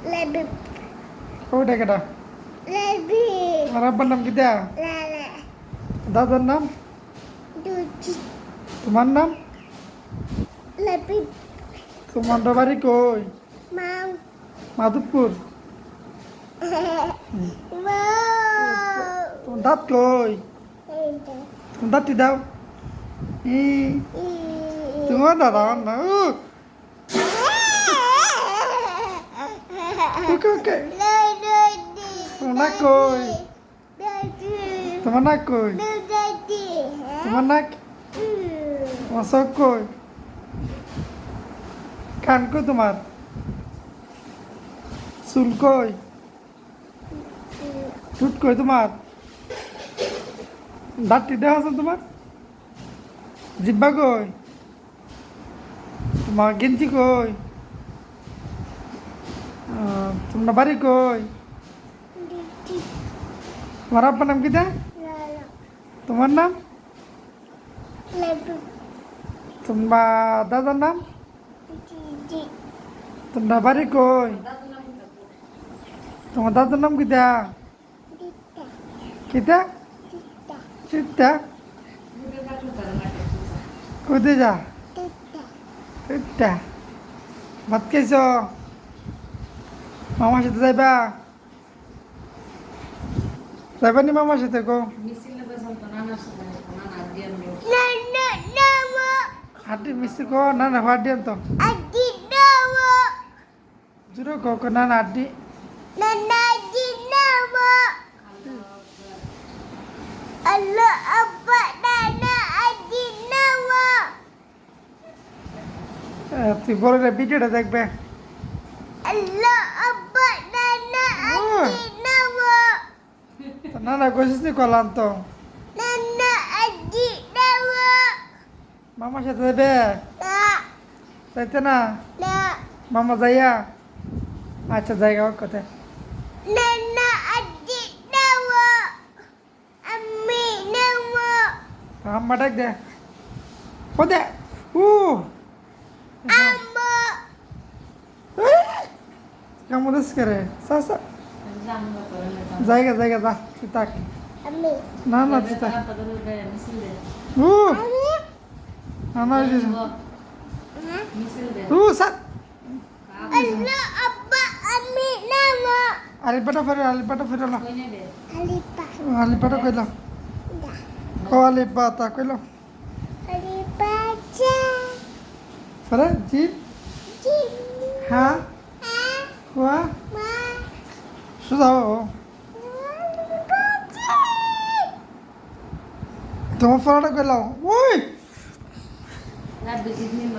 Lebih. ওইটা কেটা Lebih. আর আব্বার নাম কি দেয়া Lele. দাদার নাম Duci. তোমার নাম Lebih. তোমার বাড়ি কই Mau. মাধবপুর Mau. তোমার দাঁত কই Ini. তোমার দাঁতটি দাও ই তোমার দাদা আমার না ওকে ওকে তোমার নাক কই তোমার নাক কই তোমার নাক তোমার চোখ কই কান কই তোমার চুল কই ঠুট কই তোমার দাঁতটি দেওয়া আছে তোমার জিব্বা কই তোমার গেঞ্জি কই তোমার বাড়ি কই তোমার আব্বার নাম কি দে তোমার নাম তোমার দাদার নাম তোমার বাড়ি কই তোমার দাদার নাম কি দা কিতা চিত্তা কোথায় যা চিত্তা ভাত খাইছ মামার সাথে যাইবা যাইবা নি মামার সাথে কো হাড্ডি মিষ্টি কো না না হাড্ডি আনতো জুড়ে কো না না হাড্ডি Allah apa nana adik nawa. তুই বলে ভিডিওটা দেখবে Allah apa nana adik nawa. না না কইছিস নি কলাম তো Nana adik nawa. মামার সাথে যাবে Tak, যাইতে না tak. মামা যাইয়া আচ্ছা জায়গা কোথায় Nana adik nawa. Ami nawa. আম্মা ডাক দে ও দে উ Amba. কেমন দিস করে সা জায়গা জায়গা যা তুই তাক Ami. না না তুই তাক উ Ami. না না Hah? উ সাত Allah apa ami nawa. আলিপাটা ফেরে না Alipa. আলিপাটা কইলাম Dah. ও আলিপাতা কইলাম Alipa aja. ফেরে জি Jin. হ্যাঁ Ah. হুয়া Ma. সুজাও Alipa aja. তোমার ফেরাটা কইলাম ওই Nada de mim,